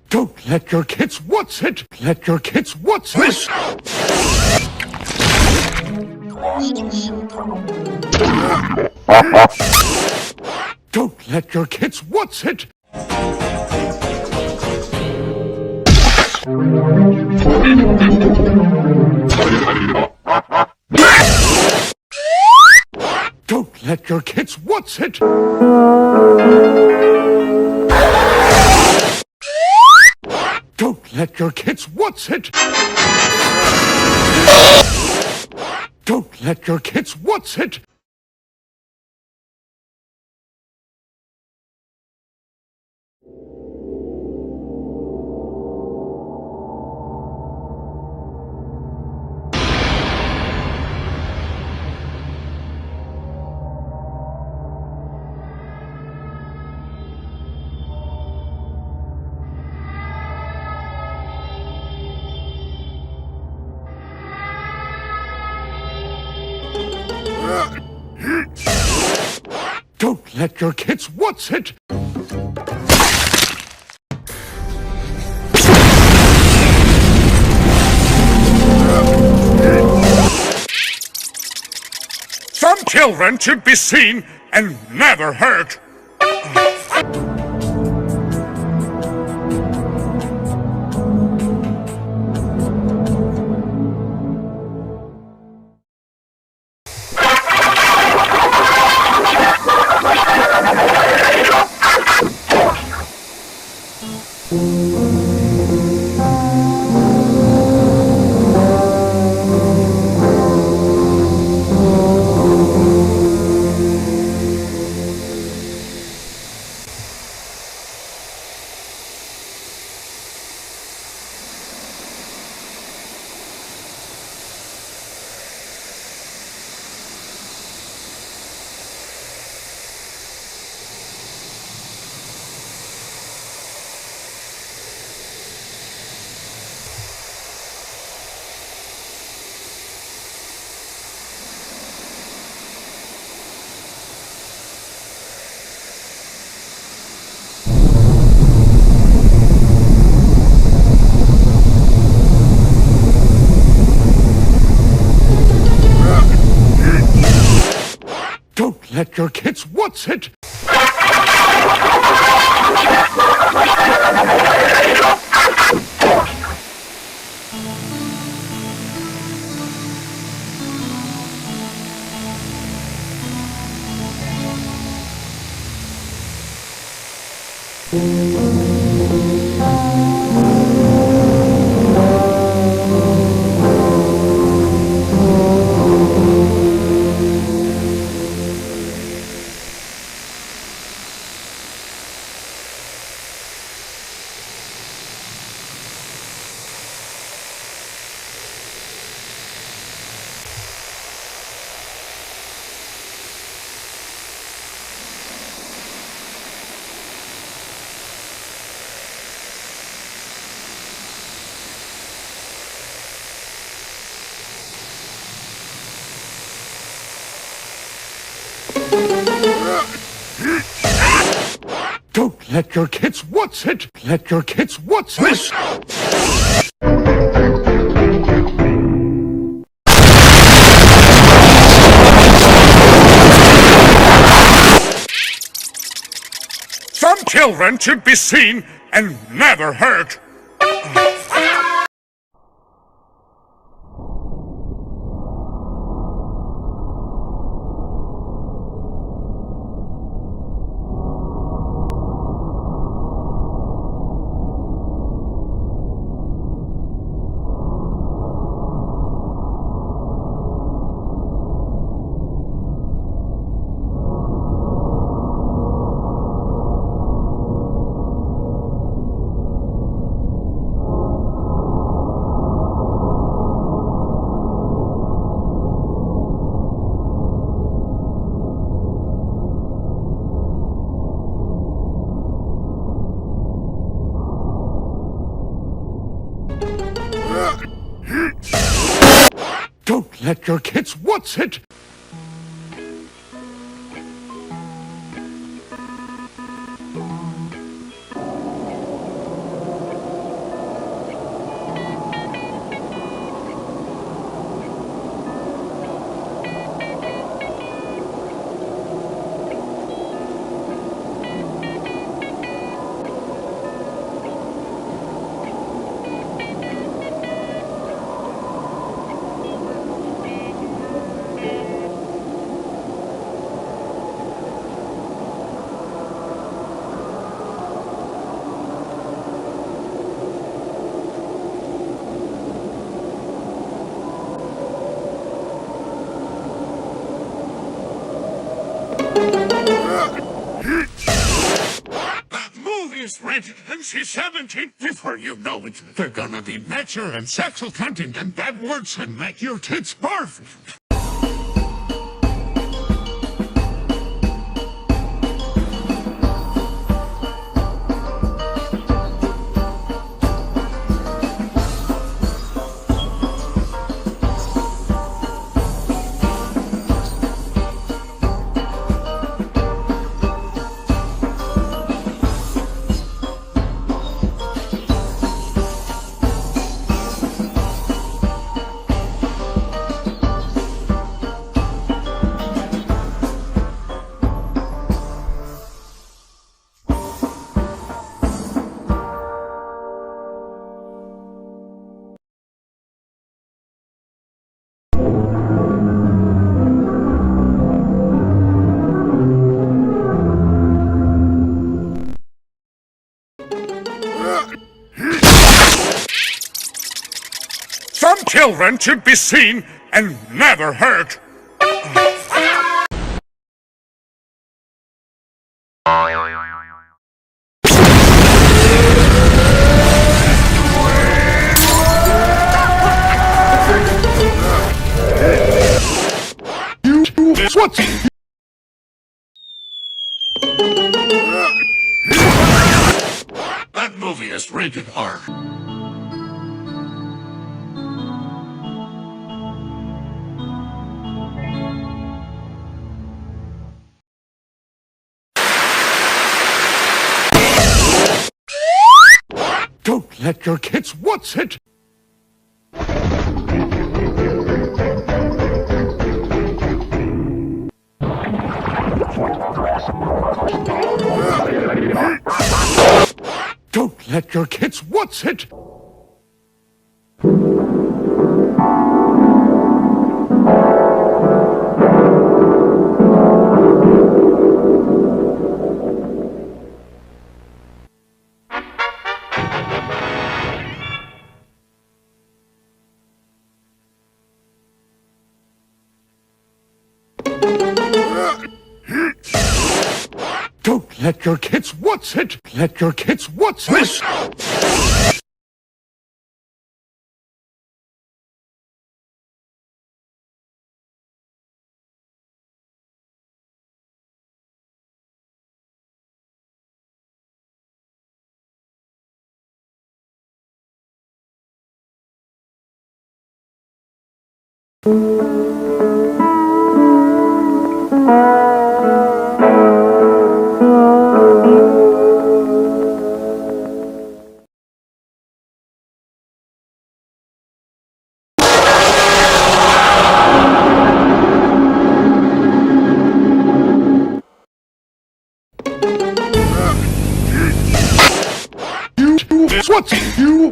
Don't let your kids what's it? Let your kids what's this? Don't let your kids what's it? Don't let your kids what's it? Don't let your kids what's it? Don't let your kids what's it? Don't let your kids what's it? Some children should be seen and never hurt. Don't let your kids what's it? Don't let your kids what's it? Let your kids what's this? Some children should be seen and never hurt. Don't let your kids what's it? That movie's rated NC-17. Before you know it, they're gonna be mature and sexual content and bad words and make your kids barf. Some children should be seen and never hurt. What? That movie is rated R. Don't let your kids watch it! Don't let your kids watch it! Don't let your kids watch it! Let your kids watch this! What? You